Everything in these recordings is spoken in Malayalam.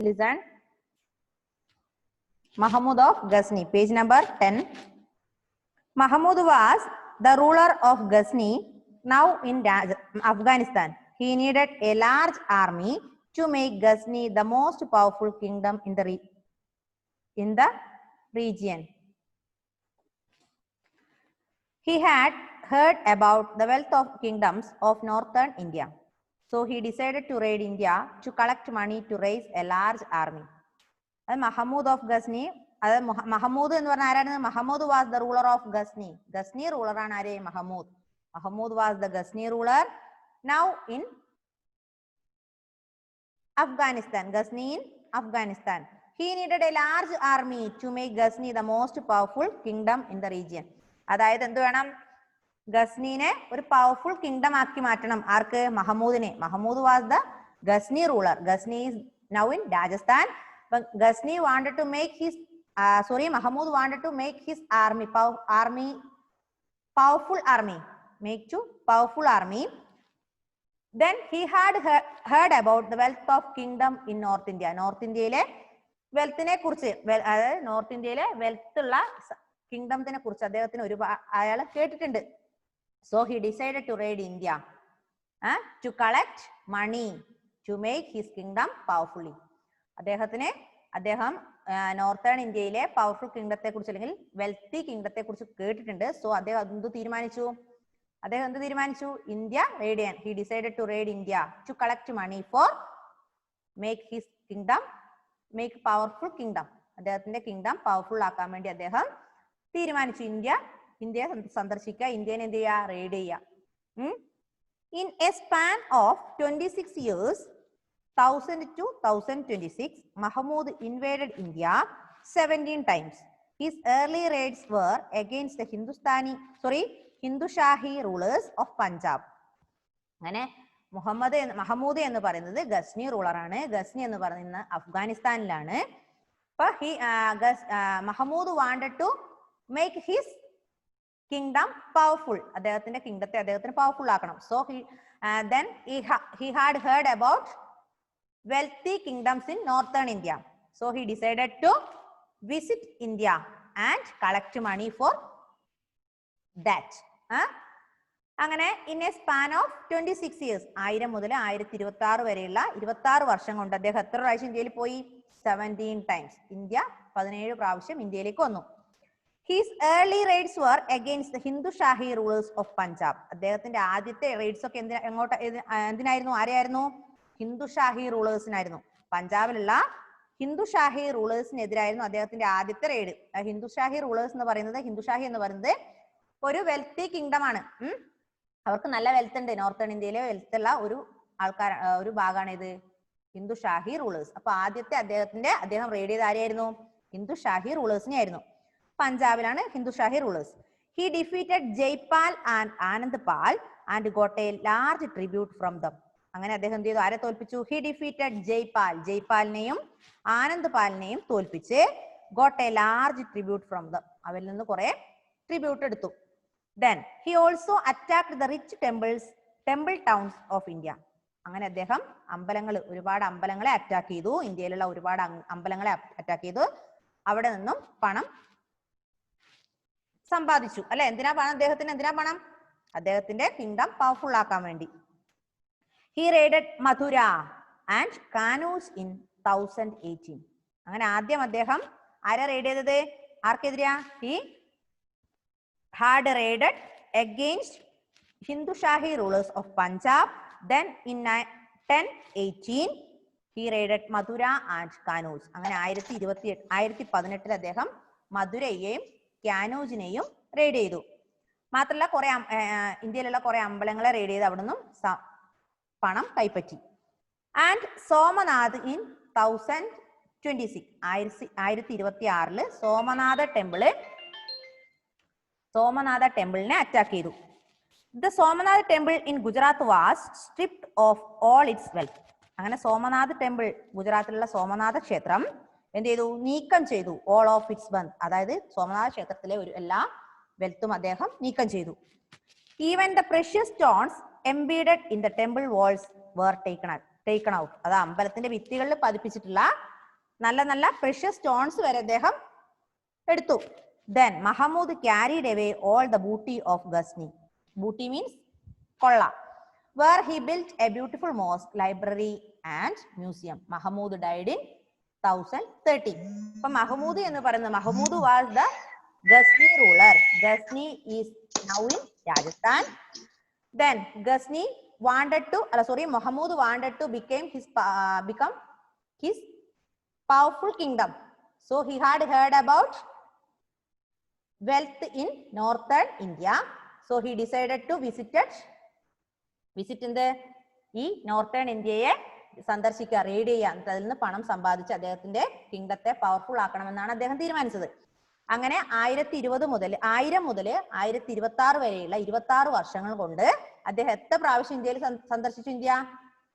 listen. Mahmud of Ghazni, page number 10. Mahmud was the ruler of Ghazni, now in Afghanistan. He needed a large army to make Ghazni the most powerful kingdom in the region. He had heard about the wealth of kingdoms of northern India. So he decided to raid India to collect money to raise a large army. Mahmud of Ghazni, Mahmud was the ruler of Ghazni. Ghazni ruler is Mahmud. Mahmud was the Ghazni ruler. Now in Afghanistan, Ghazni in Afghanistan. He needed a large army to make Ghazni the most powerful kingdom in the region. അതായത് എന്ത് വേണം, ഗസ്നീനെ ഒരു പവർഫുൾ കിങ്ഡം ആക്കി മാറ്റണം. ആർക്ക്? മഹമൂദിനെ. Mahmud was the Ghazni ruler. Ghazni is now in Rajasthan. Ghazni wanted to make his Mahmud wanted to make his powerful army, make to powerful army. Then he had heard about the wealth of kingdom in North India. North Indiaയിലെ വെൽത്തിനെ കുറിച്ച്, അതായത് നോർത്ത് ഇന്ത്യയിലെ വെൽത്ത് ഉള്ള കിങ്ഡത്തിനെ കുറിച്ച് അദ്ദേഹത്തിന് അയാൾ കേട്ടിട്ടുണ്ട്. So he decided to raid India to collect money to make his kingdom powerfully. അദ്ദേഹം നോർത്തേൺ ഇന്ത്യയിലെ പവർഫുൾ കിങ്ഡത്തെ കുറിച്ച് അല്ലെങ്കിൽ വെൽത്തി കിങ്ഡത്തെ കുറിച്ച് കേട്ടിട്ടുണ്ട്. സോ അദ്ദേഹം എന്ത് തീരുമാനിച്ചു? ഇന്ത്യ റെയ്ഡ് ചെയ്യാൻ. He decided to raid India to collect money for make his kingdom, make powerful kingdom. അദ്ദേഹത്തിന്റെ കിങ്ഡം പവർഫുൾ ആക്കാൻ വേണ്ടി അദ്ദേഹം തീരുമാനിച്ചു. ഇന്ത്യയെ സന്ദർശിക്കുക, ഇന്ത്യനെ എന്ത് ചെയ്യുക? റെയ്ഡ് ചെയ്യുക. In a span of 26 years, 1000 to 1026, Mahmud invaded India 17 times. His early raids were against the Hindu-Shahi rulers of Punjab. അങ്ങനെ മഹമൂദ് എന്ന് പറയുന്നത് ഗസ്നി റൂളറാണ്. ഗസ്നി എന്ന് പറയുന്നത് അഫ്ഗാനിസ്ഥാനിലാണ്. അപ്പൊ Mahmud wanted to make his kingdom powerful. അദ്ദേഹത്തിന്റെ കിങ്ഡത്തെ അദ്ദേഹത്തിന് പവർഫുൾ ആക്കണം. So then he had heard about wealthy kingdoms in northern India. So he decided to visit India and collect money for that. അങ്ങനെ in a span of 26 years, 1000 മുതൽ 1026 വരെയുള്ള 26 വർഷം കൊണ്ട് അദ്ദേഹം എത്ര പ്രാവശ്യം ഇന്ത്യയിൽ പോയി? 17 times. ഇന്ത്യ 17 പ്രാവശ്യം ഇന്ത്യയിലേക്ക് വന്നു. His early raids were against the Hindu-Shahi rulers of Punjab. അദ്ദേഹത്തിന്റെ ആദ്യത്തെ റെയ്ഡ്സ് ഒക്കെ എന്തിനായിരുന്നു? ആരെയായിരുന്നു? ഹിന്ദുഷാഹി റൂളേഴ്സിനായിരുന്നു. പഞ്ചാബിലുള്ള ഹിന്ദുഷാഹി റൂളേഴ്സിനെതിരായിരുന്നു അദ്ദേഹത്തിന്റെ ആദ്യത്തെ റെയ്ഡ്. ഹിന്ദുഷാഹി റൂളേഴ്സ് എന്ന് പറയുന്നത്, ഹിന്ദുഷാഹി എന്ന് പറയുന്നത് ഒരു വെൽത്തി കിങ്ഡം ആണ്. അവർക്ക് നല്ല വെൽത്ത് ഉണ്ട്. നോർത്തേൺ ഇന്ത്യയിലെ വെൽത്ത് ഉള്ള ഒരു ഭാഗമാണ് ഇത് ഹിന്ദുഷാഹി റൂളേഴ്സ്. അപ്പൊ അദ്ദേഹം റെയ്ഡ് ചെയ്ത ആരെയായിരുന്നു? ഹിന്ദുഷാഹി റൂളേഴ്സിനെ ആയിരുന്നു. പഞ്ചാബിലാണ് ഹിന്ദുഷാഹി rulers. He defeated Jaipal and Anandpal and got a large tribute from them. അങ്ങനെ അദ്ദേഹം എന്ത് ചെയ്തു? ആരെ തോൽപ്പിച്ചു? He defeated ജയ്പാലിനെയും ആനന്ദ്പാലിനെയും തോൽപ്പിച്ച് got a large tribute from them. അവരിൽ നിന്ന് കുറെ ട്രിബ്യൂട്ട് എടുത്തു. Then he also attacked the rich temple towns of India. അങ്ങനെ അദ്ദേഹം ഒരുപാട് അമ്പലങ്ങളെ അറ്റാക്ക് ചെയ്തു. ഇന്ത്യയിലുള്ള ഒരുപാട് അമ്പലങ്ങളെ അറ്റാക്ക് ചെയ്തു. അവിടെ നിന്നും പണം സമ്പാദിച്ചു. അല്ലെ? എന്തിനാ പണം? എന്തിനാ പണം? അദ്ദേഹത്തിന്റെ കിങ്ഡം പവർഫുൾ ആക്കാൻ വേണ്ടി. He raided Mathura and Kannauj in 1018. അങ്ങനെ ആദ്യം അദ്ദേഹം ആരെ റെയ്ഡ് ചെയ്തത്? ആർക്കെതിരാ? He had raided against Hindu-Shahi rulers of Punjab. Then in 1018 he raided Mathura and Kannauj. അങ്ങനെ 1018 അദ്ദേഹം മധുരയെയും ക്യാനോജിനെയും റെയ്ഡ് ചെയ്തു. മാത്രമല്ല ഇന്ത്യയിലുള്ള കുറെ അമ്പലങ്ങളെ റെയ്ഡ് ചെയ്ത് അവിടെ നിന്നും പണം കൈപ്പറ്റി. ആൻഡ് സോമനാഥ് ഇൻ 1026, 1026 സോമനാഥ ടെമ്പിളിനെ അറ്റാക്ക് ചെയ്തു. The Somanath temple in Gujarat was stripped of all its wealth. അങ്ങനെ സോമനാഥ് ടെമ്പിൾ, ഗുജറാത്തിലുള്ള സോമനാഥ ക്ഷേത്രം എന്ത് ചെയ്തു? നീക്കം ചെയ്തു. all of its wealth. അതായത് സോമനാഥ ക്ഷേത്രത്തിലെ എല്ലാ വെൽത്തും അദ്ദേഹം നീക്കം ചെയ്തു. Even the precious stones embedded in the temple walls were taken out. അത് അമ്പലത്തിന്റെ ഭിത്തികളിൽ പതിപ്പിച്ചിട്ടുള്ള നല്ല നല്ല precious stones വരെ അദ്ദേഹം എടുത്തു. Then Mahmud carried away all the booty of Ghazni. Booty means കൊള്ള. Where he built a beautiful mosque, library and museum. Mahmud died in 1030. അപ്പൊ Mahmud എന്ന് പറയുന്നത്, Mahmud was the Ghazni ruler. Ghazni is now in Rajasthan. Then Ghazni wanted to, Mahmud wanted to become his powerful kingdom. So he had heard about wealth in northern India. So he decided to visit in the northern India. സന്ദർശിക്കുക, റെയ്ഡ് ചെയ്യാൻ, അതിൽ നിന്ന് പണം സമ്പാദിച്ച് അദ്ദേഹത്തിന്റെ കിങ്ഡത്തെ പവർഫുൾ ആക്കണമെന്നാണ് അദ്ദേഹം തീരുമാനിച്ചത്. അങ്ങനെ 1020 മുതൽ 1026 വരെയുള്ള 26 വർഷങ്ങൾ കൊണ്ട് അദ്ദേഹം എത്ര പ്രാവശ്യം ഇന്ത്യയിൽ സന്ദർശിച്ചു? ഇന്ത്യ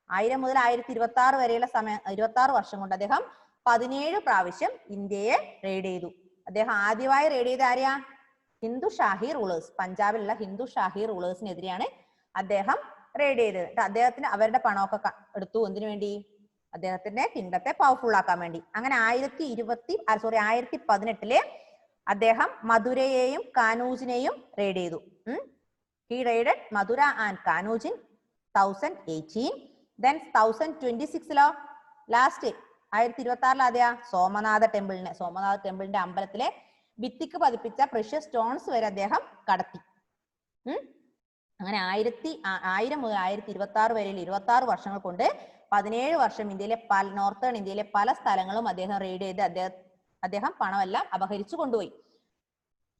1000 മുതൽ 1026 വരെയുള്ള 26 വർഷം കൊണ്ട് അദ്ദേഹം 17 പ്രാവശ്യം ഇന്ത്യയെ റെയ്ഡ് ചെയ്തു. അദ്ദേഹം ആദ്യമായി റെയ്ഡ് ചെയ്ത ആരെയാ? ഹിന്ദു ഷാഹി റൂളേഴ്സ്. പഞ്ചാബിലുള്ള ഹിന്ദു ഷാഹി റൂളേഴ്സിനെതിരെയാണ് അദ്ദേഹം റെയ്ഡ് ചെയ്തത്. അദ്ദേഹത്തിന് അവരുടെ പണമൊക്കെ എടുത്തു. എന്തിനു വേണ്ടി? അദ്ദേഹത്തിന്റെ കിങ്ഡത്തെ പവർഫുൾ ആക്കാൻ വേണ്ടി. അങ്ങനെ 1018 അദ്ദേഹം മധുരയെയും കാനൂജിനെയും റെയ്ഡ് ചെയ്തു. He raided Madura and Kanuj in 1018. Then 1026 last 1026 അതെയാ സോമനാഥ ടെമ്പിളിന്റെ അമ്പലത്തിലെ ഭിത്തിക്ക് പതിപ്പിച്ച പ്രഷ്യസ് സ്റ്റോൺസ് വരെ അദ്ദേഹം കടത്തി. അങ്ങനെ 1000 മുതൽ 1026 വരെയുള്ള 26 വർഷങ്ങൾ കൊണ്ട് 17 വർഷം ഇന്ത്യയിലെ നോർത്തേൺ ഇന്ത്യയിലെ പല സ്ഥലങ്ങളും അദ്ദേഹം റെയ്ഡ് ചെയ്ത് അദ്ദേഹം പണമെല്ലാം അപഹരിച്ചു കൊണ്ടുപോയി.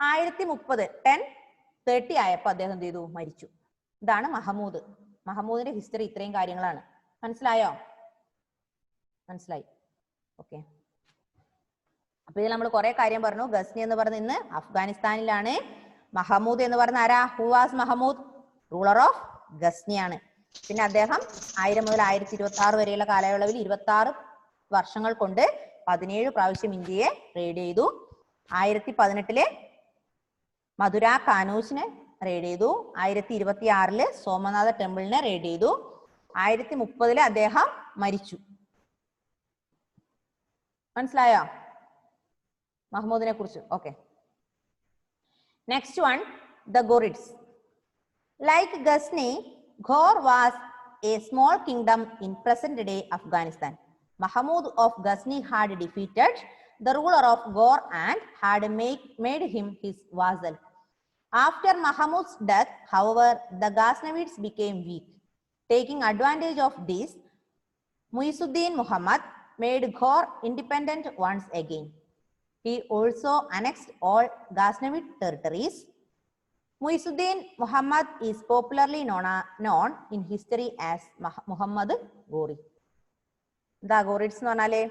1030 ആയപ്പോ അദ്ദേഹം എന്ത് ചെയ്തു? മരിച്ചു. ഇതാണ് മഹമൂദ്. മഹമൂദിന്റെ ഹിസ്റ്ററി ഇത്രയും കാര്യങ്ങളാണ്. മനസ്സിലായോ? മനസ്സിലായി. ഓക്കെ. അപ്പൊ ഇതിൽ നമ്മൾ കുറെ കാര്യം പറഞ്ഞു. ഗസ്നി എന്ന് പറഞ്ഞ ഇന്ന് അഫ്ഗാനിസ്ഥാനിലാണ്. മഹമൂദ് എന്ന് പറഞ്ഞ ആരാ? Who was Mahmud? Ruler of ഗസ്നിയാണ്. പിന്നെ അദ്ദേഹം 1000 മുതൽ 1026 വരെയുള്ള കാലയളവിൽ 26 വർഷങ്ങൾ കൊണ്ട് 17 പ്രാവശ്യം ഇന്ത്യയെ റെയ്ഡ് ചെയ്തു. 1018 മധുര കാനൂജിനെ റെയ്ഡ് ചെയ്തു. 1026 സോമനാഥ ടെമ്പിളിനെ റെയ്ഡ് ചെയ്തു. 1030 അദ്ദേഹം മരിച്ചു. മനസ്സിലായോ മഹ്മൂദിനെ കുറിച്ച്? Okay. Next one, the Ghorids. Like Ghazni, Ghor was a small kingdom in present-day Afghanistan. Mahmud of Ghazni had defeated the ruler of Ghor and had made him his vassal. After Mahmud's death, however, the Ghaznavids became weak. Taking advantage of this, Muizuddin Muhammad made Ghor independent once again. He also annexed all Ghaznavid territories. Muizuddin Muhammad is popularly known in history as Muhammad Ghori. The Ghorids എന്ന് പറഞ്ഞാലേ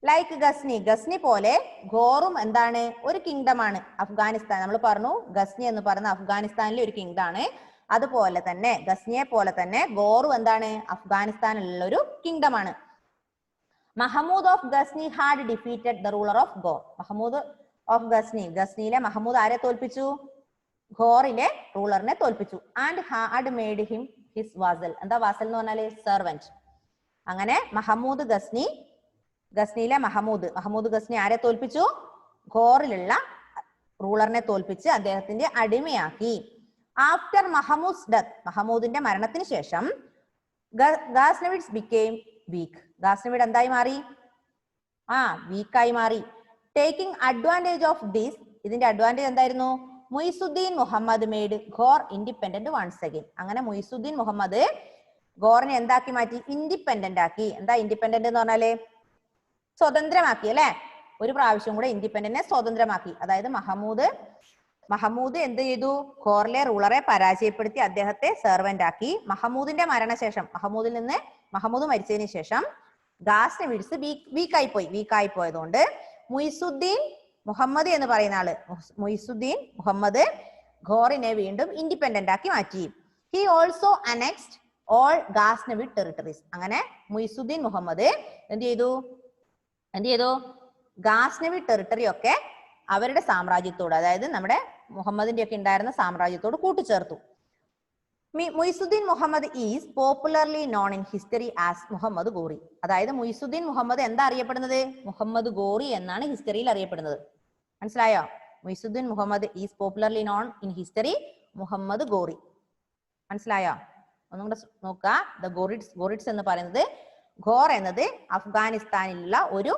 ലൈക്ക് ഗസ്നി, ഗസ്നി പോലെ ഘോറും എന്താണ്? ഒരു കിങ്ഡം ആണ്. അഫ്ഗാനിസ്ഥാൻ നമ്മൾ പറഞ്ഞു, ഗസ്നി എന്ന് പറയുന്ന അഫ്ഗാനിസ്ഥാനിലെ ഒരു കിങ്ഡം ആണ്. അതുപോലെ തന്നെ ഗസ്നിയെ പോലെ തന്നെ ഘോറും എന്താണ്? അഫ്ഗാനിസ്ഥാനിലുള്ള ഒരു കിങ്ഡം ആണ്. Mahmud of Ghazni had defeated the ruler of Ghor. Mahmud of Ghazni, ഗസ്നിയിലെ മഹമൂദ് ആരെ തോൽപ്പിച്ചു? ഘോറിലെ റൂളറിനെ തോൽപ്പിച്ചു. And had made him his vassal. എന്താ വാസൽ എന്ന് പറഞ്ഞാല്? സെർവന്റ്. അങ്ങനെ മഹമൂദ് ഗസ്നിയിലെ മഹമൂദ് ഗസ്നി ആരെ തോൽപ്പിച്ചു? ഘോറിലുള്ള റൂളറിനെ തോൽപ്പിച്ച് അദ്ദേഹത്തിന്റെ അടിമയാക്കി. ആഫ്റ്റർ മഹമൂദ്സ് ഡെത്ത്, മഹമൂദിന്റെ മരണത്തിന് ശേഷം ഗാസ്നവിഡ്സ് ബിക്കെയിം വീക്ക്. ഗാസ്നവിഡ് എന്തായി മാറി? വീക്കായി മാറി. ടേക്കിംഗ് അഡ്വാൻറ്റേജ് ഓഫ് ദിസ്, ഇതിന്റെ അഡ്വാൻറ്റേജ് എന്തായിരുന്നു? Muizuddin Muhammad made Ghor independent once again. അങ്ങനെ മുയിസുദ്ദീൻ മുഹമ്മദ് ഘോറിനെ എന്താക്കി മാറ്റി? ഇൻഡിപെൻഡന്റ് ആക്കി. എന്താ ഇൻഡിപെൻഡന്റ് എന്ന് പറഞ്ഞാല്? സ്വതന്ത്രമാക്കി അല്ലെ. ഒരു പ്രാവശ്യം കൂടെ ഇൻഡിപെൻഡന്റിനെ സ്വതന്ത്രമാക്കി. അതായത് മഹമൂദ് എന്ത് ചെയ്തു? ഘോറിലെ റൂളറെ പരാജയപ്പെടുത്തി അദ്ദേഹത്തെ സെർവന്റ് ആക്കി. മഹമൂദിന്റെ മരണശേഷം, മഹമൂദ് മരിച്ചതിന് ശേഷം ഗാസ്നവിഡ്സ് വീക്കായി പോയതുകൊണ്ട് മുയിസുദ്ദീൻ മുഹമ്മദ് എന്ന് പറയുന്ന ആള്, മുയിസുദ്ദീൻ മുഹമ്മദ് ഘോറിനെ വീണ്ടും ഇൻഡിപെൻഡന്റ് ആക്കി മാറ്റി. He also annexed all Ghaznavid territories. അങ്ങനെ മുയിസുദ്ദീൻ മുഹമ്മദ് എന്ത് ചെയ്തു? ഗാസ്നവിഡ് ടെറിട്ടറി ഒക്കെ അവരുടെ സാമ്രാജ്യത്തോട്, അതായത് നമ്മുടെ മുഹമ്മദിന്റെ ഒക്കെ ഉണ്ടായിരുന്ന സാമ്രാജ്യത്തോട് കൂട്ടിച്ചേർത്തു. Muizuddin Muhammad is popularly known in history as Muhammad Ghori. അതായത് മുയിസുദ്ദീൻ മുഹമ്മദ് എന്താ അറിയപ്പെടുന്നത്? മുഹമ്മദ് ഗോറി എന്നാണ് ഹിസ്റ്ററിയിൽ അറിയപ്പെടുന്നത്. മനസ്സിലായോ? Muizuddin Muhammad is popularly known in history Muhammad Ghori. മനസ്സിലായോ? ഒന്നും കൂടെ നോക്കുക. ദ ഗോറിഡ്സ് എന്ന് പറയുന്നത്, ഘോർ എന്നത് അഫ്ഗാനിസ്ഥാനിലുള്ള ഒരു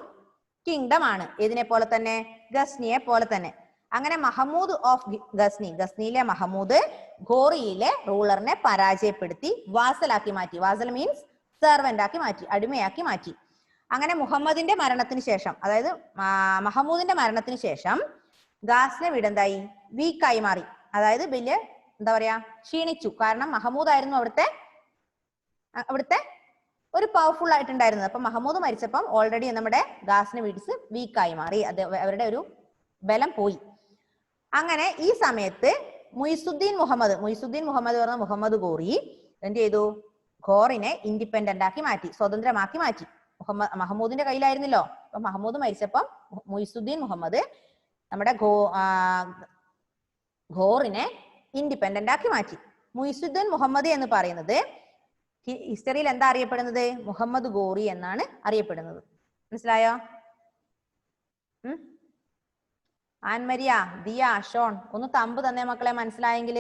കിങ്ഡം ആണ്. ഇതിനെ പോലെ തന്നെ, ഗസ്നിയെ പോലെ തന്നെ. അങ്ങനെ മഹമൂദ് ഓഫ് ഗസ്നിയിലെ മഹമൂദ് ഘോറിയിലെ റൂളറിനെ പരാജയപ്പെടുത്തി വാസലാക്കി മാറ്റി. വാസൽ മീൻസ് സെർവന്റ് ആക്കി മാറ്റി, അടിമയാക്കി മാറ്റി. അങ്ങനെ മുഹമ്മദിന്റെ മരണത്തിന് ശേഷം, അതായത് മഹമൂദിന്റെ മരണത്തിന് ശേഷം ഗാസ്നെ വീടെന്തായി? വീക്കായി മാറി. അതായത് വലിയ എന്താ പറയാ, ക്ഷീണിച്ചു. കാരണം മഹമൂദ് ആയിരുന്നു അവിടുത്തെ ഒരു പവർഫുൾ ആയിട്ടുണ്ടായിരുന്നത്. അപ്പൊ മഹമൂദ് മരിച്ചപ്പം ഓൾറെഡി നമ്മുടെ ഗാസ്നെ വീഡ്സ് വീക്കായി മാറി. അവരുടെ ഒരു ബലം പോയി. അങ്ങനെ ഈ സമയത്ത് മുയിസുദ്ദീൻ മുഹമ്മദ് പറഞ്ഞ മുഹമ്മദ് ഗോറി എന്ത് ചെയ്തു? ഘോറിനെ ഇൻഡിപെൻഡന്റ് ആക്കി മാറ്റി, സ്വതന്ത്രമാക്കി മാറ്റി. മഹമൂദിന്റെ കയ്യിലായിരുന്നല്ലോ. അപ്പൊ മഹമൂദ് മരിച്ചപ്പം മുയിസുദ്ദീൻ മുഹമ്മദ് നമ്മുടെ ഘോറിനെ ഇൻഡിപെൻഡന്റ് ആക്കി മാറ്റി. മുയിസുദ്ദീൻ മുഹമ്മദ് എന്ന് പറയുന്നത് ഹിസ്റ്ററിയിൽ എന്താ അറിയപ്പെടുന്നത്? മുഹമ്മദ് ഗോറി എന്നാണ് അറിയപ്പെടുന്നത്. മനസ്സിലായോ? ആൻമരിയ, ദിയ, ഷോൺ ഒന്ന് തമ്പ് തന്നെ മക്കളെ, മനസ്സിലായെങ്കിൽ.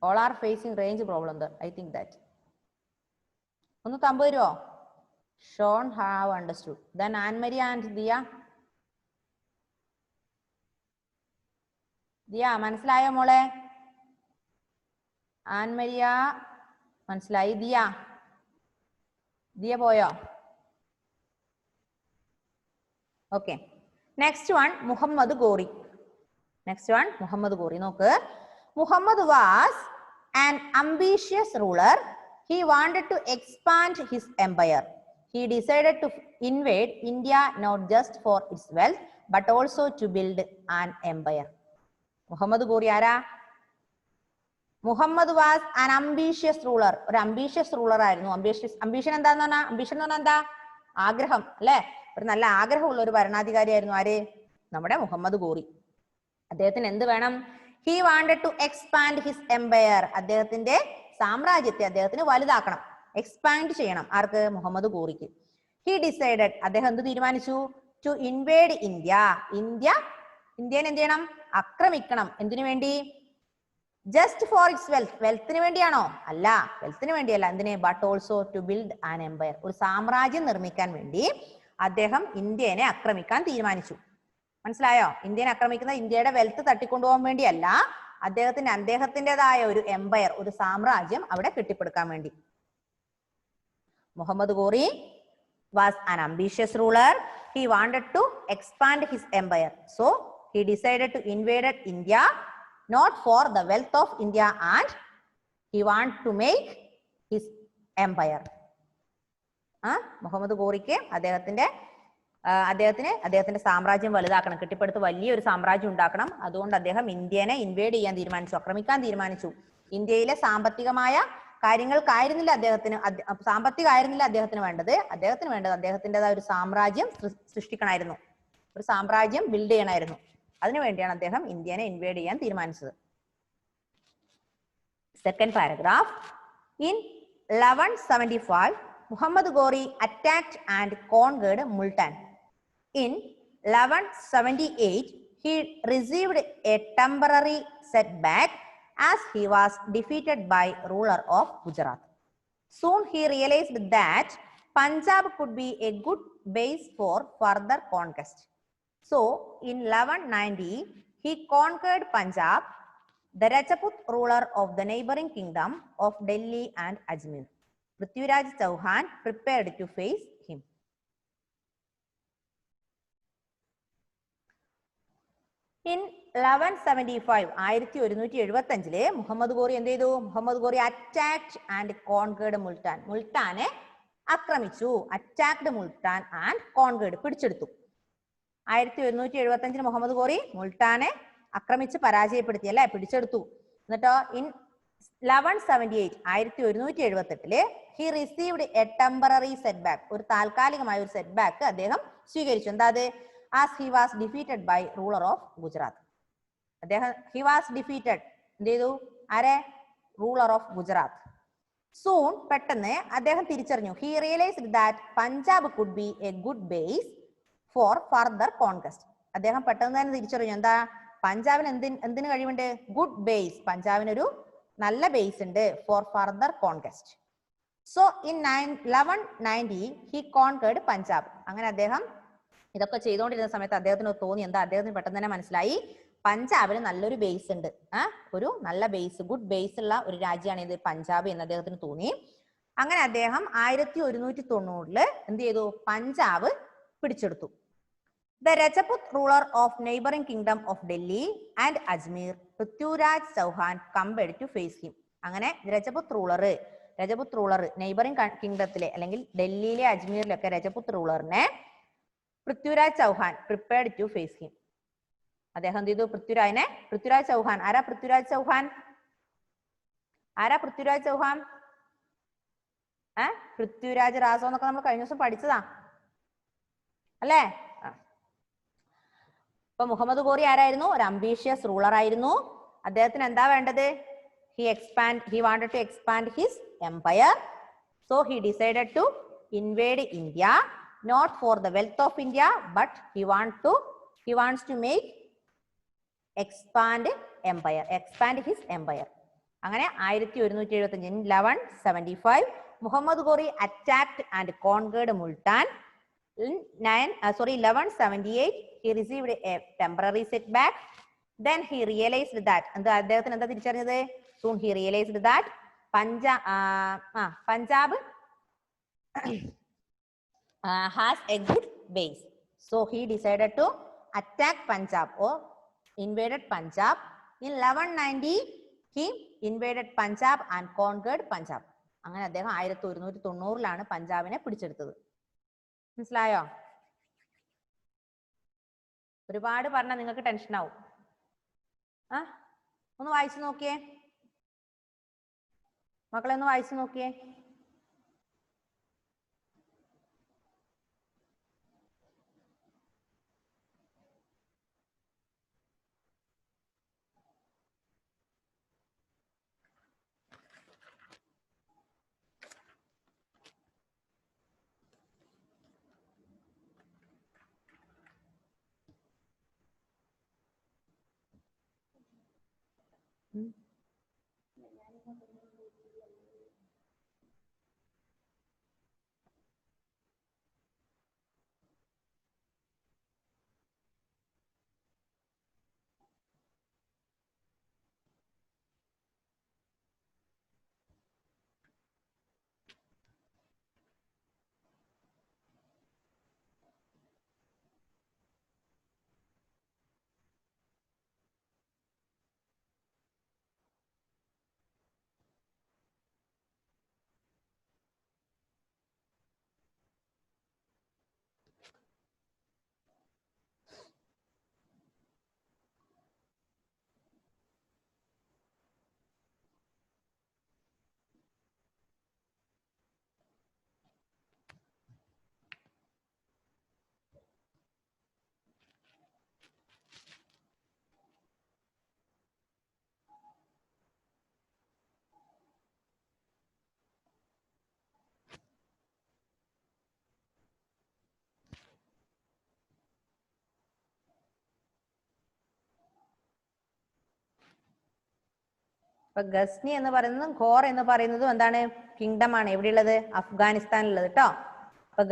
All are facing range problem. I think that. ഒന്ന് തമ്പ് തരുമോ? Shone have understood. Then Annmaria and Diya. Diya മനസ്സിലായോ മോളെ? ആൻമരിയ മനസ്സിലായി. ദിയ പോയോ? Okay. Next one Muhammad Ghori. നോക്ക്. Muhammad was an ambitious ruler. He wanted to expand his empire. He decided to invade India not just for its wealth but also to build an empire. Muhammad Ghori ആരാ? Muhammad was an ambitious ruler. ഒരു അംബീഷ്യസ് റൂളർ ആയിരുന്നു. അംബീഷൻ എന്താന്ന് പറഞ്ഞാൽ, അംബീഷൻ എന്ന് പറഞ്ഞാൽ എന്താ? ആഗ്രഹം അല്ലെ? ഒരു നല്ല ആഗ്രഹമുള്ള ഒരു ഭരണാധികാരിയായിരുന്നു ആര്? നമ്മുടെ മുഹമ്മദ് ഗോറി. അദ്ദേഹത്തിന് എന്ത് വേണം? He wanted to expand his empire. അദ്ദേഹത്തിന്റെ സാമ്രാജ്യത്തെ അദ്ദേഹത്തിന് വലുതാക്കണം, എക്സ്പാൻഡ് ചെയ്യണം. ആർക്ക്? മുഹമ്മദ് ഗോറിക്ക്. ഹി ഡിസൈഡഡ്, അദ്ദേഹം എന്ത് തീരുമാനിച്ചു? ടു ഇൻവേഡ് ഇന്ത്യനെ എന്ത് ചെയ്യണം? ആക്രമിക്കണം. എന്തിനു വേണ്ടി? ജസ്റ്റ് ഫോർ ഇറ്റ്സ് വെൽത്തിന് വേണ്ടിയാണോ? അല്ല, വെൽത്തിന് വേണ്ടിയല്ല. എന്തിന്? But also to build an empire. ഒരു സാമ്രാജ്യം നിർമ്മിക്കാൻ വേണ്ടി അദ്ദേഹം ഇന്ത്യനെ ആക്രമിക്കാൻ തീരുമാനിച്ചു. മനസ്സിലായോ? ഇന്ത്യനെ ആക്രമിക്കുന്ന ഇന്ത്യയുടെ വെൽത്ത് തട്ടിക്കൊണ്ടുപോകാൻ വേണ്ടിയല്ല, അദ്ദേഹത്തിൻ്റെതായ ഒരു എംപയർ, ഒരു സാമ്രാജ്യം അവിടെ കെട്ടിപ്പടുക്കാൻ വേണ്ടി. Muhammad Ghori was an ambitious ruler. He wanted to expand his empire. So he decided to invade India not for the wealth of India, and he wanted to make his empire. Muhammad ഗോറിക്ക് അദ്ദേഹത്തിന്റെ സാമ്രാജ്യം വലുതാക്കണം, കെട്ടിപ്പടുത്ത് വലിയൊരു സാമ്രാജ്യം ഉണ്ടാക്കണം. അതുകൊണ്ട് അദ്ദേഹം ഇന്ത്യനെ ഇൻവേഡ് ചെയ്യാൻ തീരുമാനിച്ചു, ആക്രമിക്കാൻ തീരുമാനിച്ചു. ഇന്ത്യയിലെ സാമ്പത്തികമായ കാര്യങ്ങൾക്കായിരുന്നില്ല അദ്ദേഹത്തിന് വേണ്ടത്. അദ്ദേഹത്തിൻ്റെതായ ഒരു സാമ്രാജ്യം സൃഷ്ടിക്കണമായിരുന്നു, ഒരു സാമ്രാജ്യം ബിൽഡ് ചെയ്യണമായിരുന്നു. അതിനുവേണ്ടിയാണ് അദ്ദേഹം ഇന്ത്യനെ ഇൻവേഡ് ചെയ്യാൻ തീരുമാനിച്ചത്. Second paragraph. In 1175 Muhammad Ghori attacked and conquered Multan. In 1178 he received a temporary setback as he was defeated by ruler of Gujarat. Soon he realized that Punjab could be a good base for further conquest. So in 1190 he conquered Punjab, the Rajput ruler of the neighboring kingdom of Delhi and Ajmer. Prithviraj Chauhan prepared to face him. In 1175 1175 Muhammad Ghori എന്ത് ചെയ്തു? Muhammad Ghori attacked and conquered Multan. മുൾട്ടാനെ ആക്രമിച്ചു. അറ്റാക്ട് മുൾട്ടാൻ ആൻഡ് കോൺകേർഡ്, പിടിച്ചെടുത്തു. 1175 മുഹമ്മദ് ഗോറി മുൾട്ടാനെ ആക്രമിച്ച് പരാജയപ്പെടുത്തി, അല്ലെ, പിടിച്ചെടുത്തു. എന്നിട്ടോ in 1178 1178 he received a temporary setback. ഒരു താൽക്കാലികമായ ഒരു സെറ്റ്ബാക്ക് അദ്ദേഹം സ്വീകരിച്ചു. എന്താ അത്? As he was defeated by ruler of Gujarat. അദ്ദേഹം ഹി വാസ് ഡിഫീറ്റഡ്. എന്ത് ചെയ്തു? ആരെ? Ruler of Gujarat. സൂൺ പെട്ടെന്ന് അദ്ദേഹം തിരിച്ചറിഞ്ഞു. He realised that Punjab could be a good base for further conquest. അദ്ദേഹം പെട്ടെന്ന് തന്നെ തിരിച്ചറിഞ്ഞു. എന്താ? പഞ്ചാബിന് എന്തിന് കഴിവുണ്ട്? Good base. പഞ്ചാബിനൊരു നല്ല ബേസ് ഉണ്ട് four further conquest. So in 1190 he concord Punjab. അങ്ങനെ അദ്ദേഹം ഇതൊക്കെ ചെയ്തുകൊണ്ടിരുന്ന സമയത്ത് അദ്ദേഹത്തിന് തോന്നി, എന്താ? അദ്ദേഹത്തിന് പെട്ടെന്ന് തന്നെ മനസ്സിലായി പഞ്ചാബിന് നല്ലൊരു ബേസ് ഉണ്ട്, ഒരു നല്ല ബേസ്, ഗുഡ് ബേസ് ഉള്ള ഒരു രാജ്യമാണ് ഇത് പഞ്ചാബ് എന്ന് അദ്ദേഹത്തിന് തോന്നി. അങ്ങനെ അദ്ദേഹം 1190 എന്ത് ചെയ്തു? പഞ്ചാബ് പിടിച്ചെടുത്തു. The Rajput ruler of neighbouring kingdom of Delhi and Ajmer Prithviraj Chauhan prepared to face him. അങ്ങനെ രജപുത് റൂളർ നെയ്ബറിംഗ് കിങ്ഡത്തിലെ അല്ലെങ്കിൽ ഡൽഹിയിലെ അജ്മീറിലൊക്കെ രജപുത് റൂളറിനെ Prithviraj Chauhan prepared to face him. അദ്ദേഹം എന്ത് ചെയ്തു? പൃഥ്വിരാജ് ചൗഹാൻ. ആരാ പൃഥ്വിരാജ് ചൗഹാൻ? പൃഥ്വിരാജ് രാസോ എന്നൊക്കെ നമ്മൾ കഴിഞ്ഞ ദിവസം പഠിച്ചതാ അല്ലേ? ഇപ്പൊ മുഹമ്മദ് ഘോറി ആരായിരുന്നു? ഒരു അംബീഷ്യസ് റൂളർ ആയിരുന്നു. അദ്ദേഹത്തിന് എന്താ വേണ്ടത്? he wanted to expand his empire, so he decided to invade India, not for the wealth of India, but he wants to make expand his empire. അങ്ങനെ 1175 in 1175 Muhammad Ghori attacked and conquered Multan. In 1178 he received a temporary setback. Then he realized that അദ്ദേഹത്തിന് എന്താ തിരിച്ചറിഞ്ഞത്? Soon he realized that Punjab has a good base, so he decided to attack Punjab or invaded Punjab. In 1190 he invaded Punjab and conquered Punjab. അങ്ങനെ അദ്ദേഹം 1190 പഞ്ചാബിനെ പിടിച്ചെടുത്തത്. മനസ്സിലായോ? ഒരുപാട് പറഞ്ഞാൽ നിങ്ങൾക്ക് ടെൻഷൻ ആവും. ഒന്ന് വായിച്ചു നോക്കിയേ മക്കളെ, ഒന്ന് വായിച്ചു നോക്കിയേ. ഇപ്പൊ ഗസ്നി എന്ന് പറയുന്നതും ഘോർ എന്ന് പറയുന്നതും എന്താണ്? കിങ്ഡം ആണ്. എവിടെയുള്ളത്? അഫ്ഗാനിസ്ഥാനിലുള്ളത് കേട്ടോ. അപ്പൊ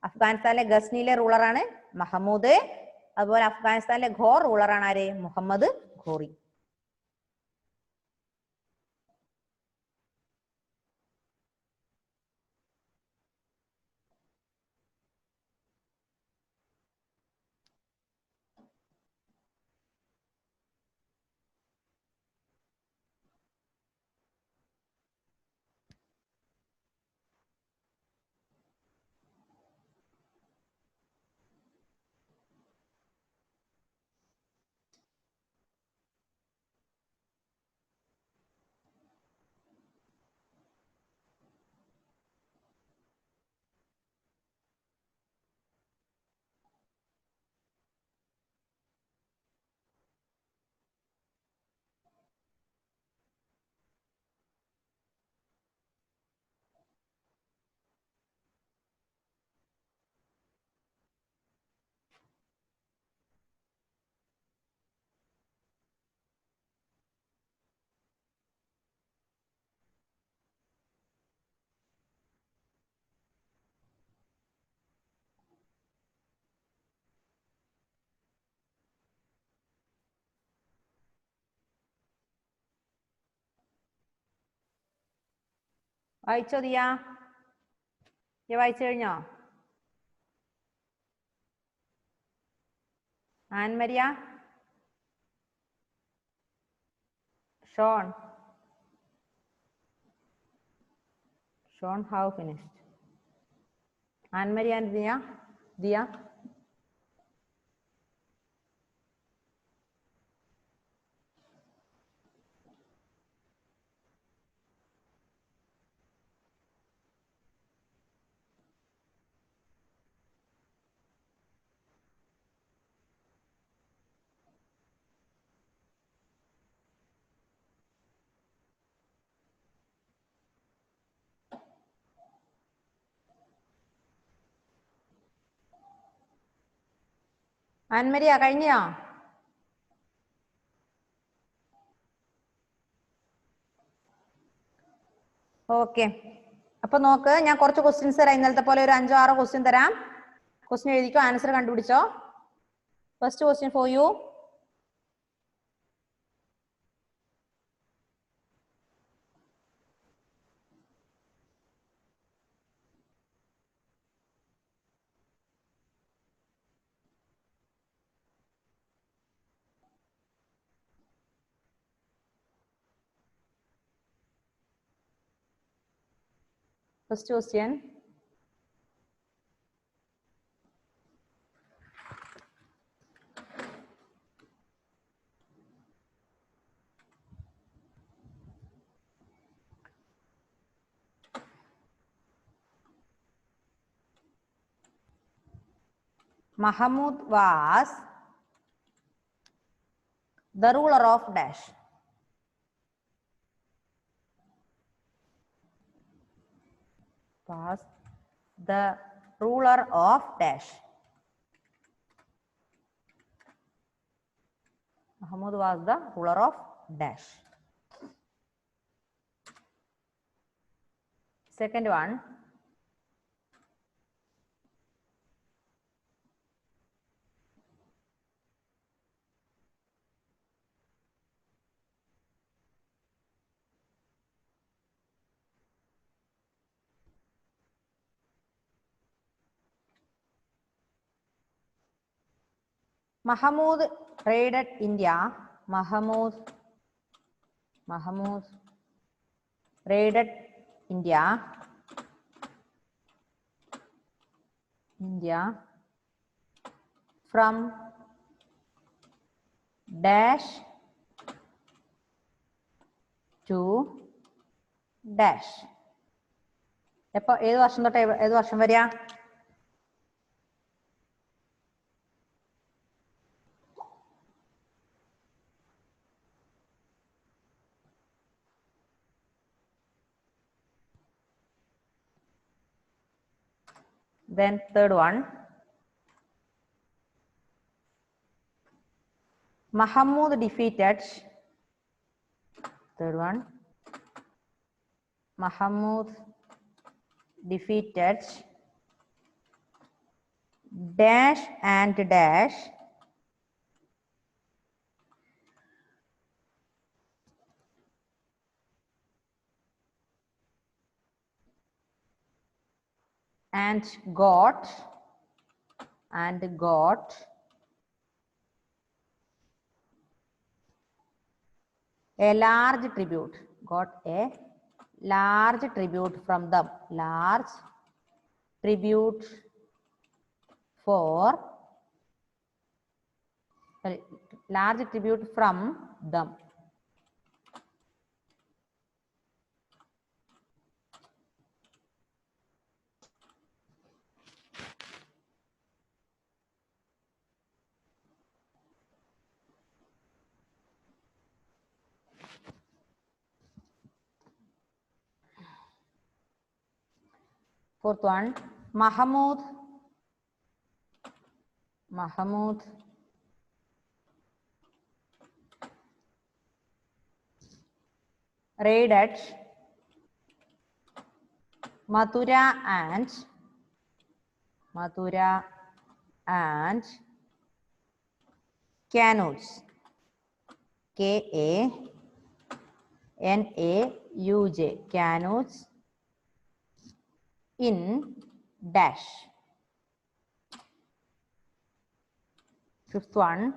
അഫ്ഗാനിസ്ഥാനിലെ ഗസ്നിയിലെ റൂളറാണ് മഹമൂദ്. അതുപോലെ അഫ്ഗാനിസ്ഥാനിലെ ഘോർ റൂളറാണ് ആര്? മുഹമ്മദ് ഘോറി. വായിച്ചോ ദിയ? വായിച്ചു കഴിഞ്ഞോ? Annmaria? Sean? Sean have finished. Annmaria and Diya? Diya? Annmaria കഴിഞ്ഞോ? ഓക്കെ, അപ്പൊ നോക്ക്, ഞാൻ കുറച്ച് ക്വസ്റ്റ്യൻസ് തരാം. ഇന്നലത്തെ പോലെ ഒരു 5-6 ക്വസ്റ്റ്യൻ തരാം. ക്വസ്റ്റ്യൻ എഴുതിക്കോ, ആൻസർ കണ്ടുപിടിച്ചോ. First question for you. First question. Mahmud was the ruler of dash. Was the ruler of dash. Mahmud was the ruler of dash. Second one. Mahmud raided India. Mahmud raided India from dash to dash. എപ്പോ ഏത് വർഷം തൊട്ട് ഏത് വർഷം വരെയാ? Then third one. Mahmud defeated. Third one. Mahmud defeated dash and dash and got a large tribute. Got a large tribute from them. Large tribute for large tribute from them. Fourth one. Mahmud raided Mathura and Kanauj. Kanauj. Kanauj in dash. Fifth one,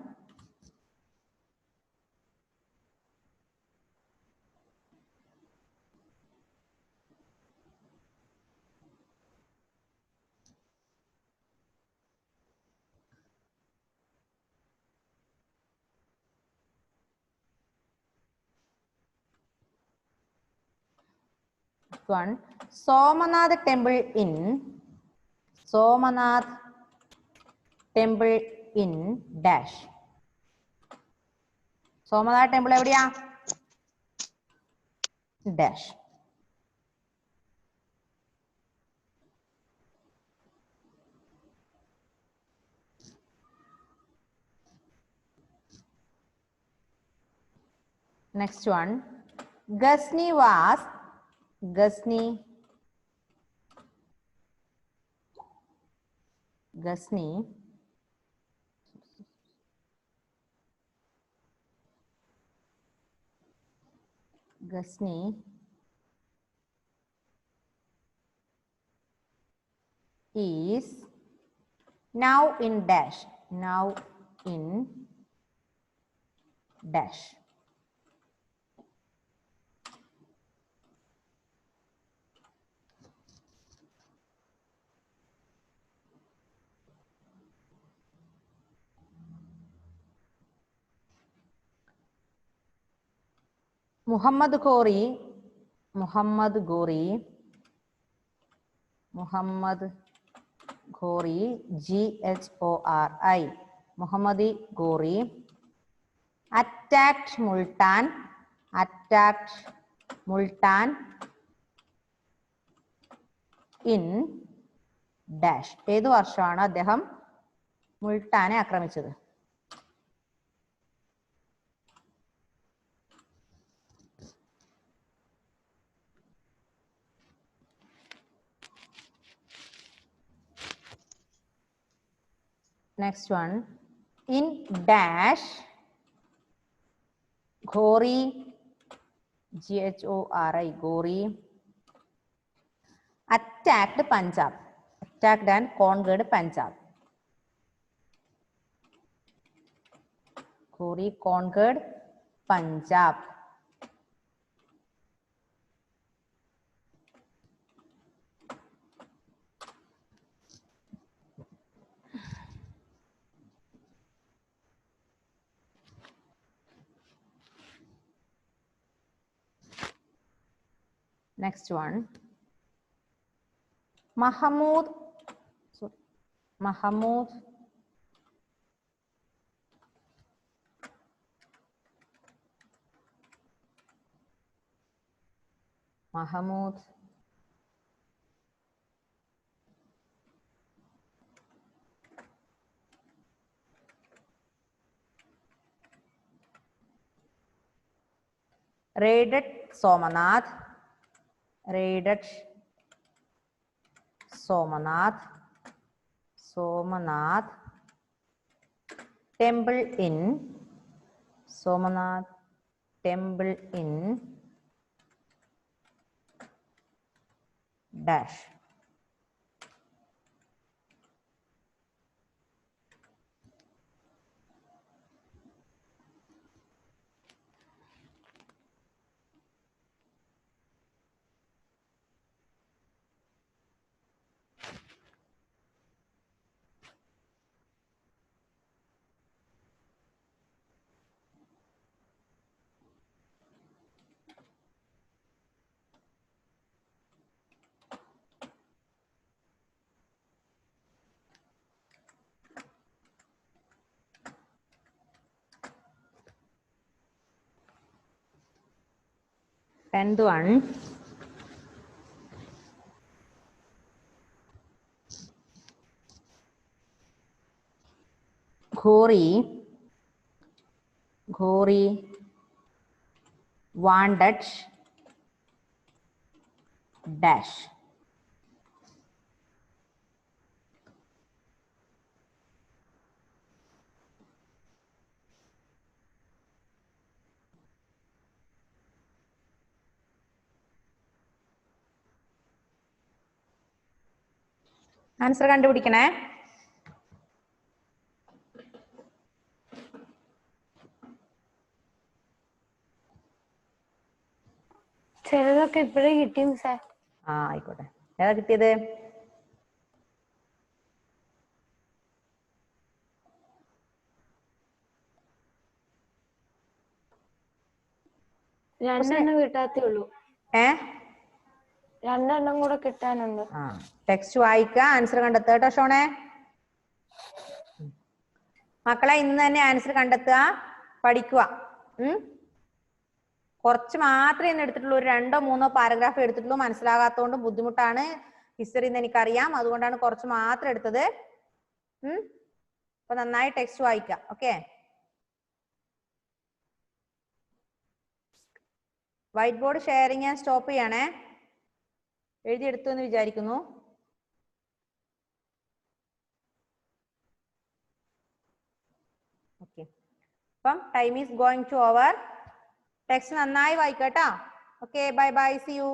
Somanath temple in dash. Somanath temple എവിടെയാ? Dash. Next one, Ghazni is now in dash. Muhammad Ghori, Ghori, Muhammad Ghori attacked Multan in dash. ഏത് വർഷമാണ് അദ്ദേഹം മുൾട്ടാനെ ആക്രമിച്ചത്? Next one, in dash Ghori, Ghori attacked Punjab. Attacked and conquered Punjab. Ghori conquered Punjab. Next one, Mahmud raided Somanath temple in dash. Tenth one, Ghori wanted dash. Answer കണ്ടുപിടിക്കണേ. ചിലതൊക്കെ ഇപ്പോഴേ കിട്ടിയും സാർ. ആ ആയിക്കോട്ടെ. ഏതാ കിട്ടിയത്? രണ്ടെണ്ണം കിട്ടാത്തേ ഉള്ളൂ. 2 എണ്ണം കൂടെ കിട്ടാനുണ്ട്. ടെക്സ്റ്റ് വായിക്കുക, ആൻസർ കണ്ടെത്തുക കേട്ടോ ഷോണേ. മക്കളെ ഇന്ന് തന്നെ ആൻസർ കണ്ടെത്തുക, പഠിക്കുക. കുറച്ച് മാത്രമേ ഇന്ന് എടുത്തിട്ടുള്ളൂ. ഒരു 2-3 പാരഗ്രാഫ് എടുത്തിട്ടുള്ളൂ. മനസ്സിലാകാത്തതുകൊണ്ട് ബുദ്ധിമുട്ടാണ്. ഹിസ്റ്ററി എന്ന് എനിക്കറിയാം, അതുകൊണ്ടാണ് കുറച്ച് മാത്രം എടുത്തത്. അപ്പൊ നന്നായി ടെക്സ്റ്റ് വായിക്കാം. ഓക്കെ, വൈറ്റ് ബോർഡ് ഷെയറിങ് ഞാൻ സ്റ്റോപ്പ് ചെയ്യണേ. എഴുതിയെടുത്തു എന്ന് വിചാരിക്കുന്നു. ഓക്കെ, അപ്പം time is going to over. Text നന്നായി വായിക്കട്ടോ. Okay, bye bye, see U.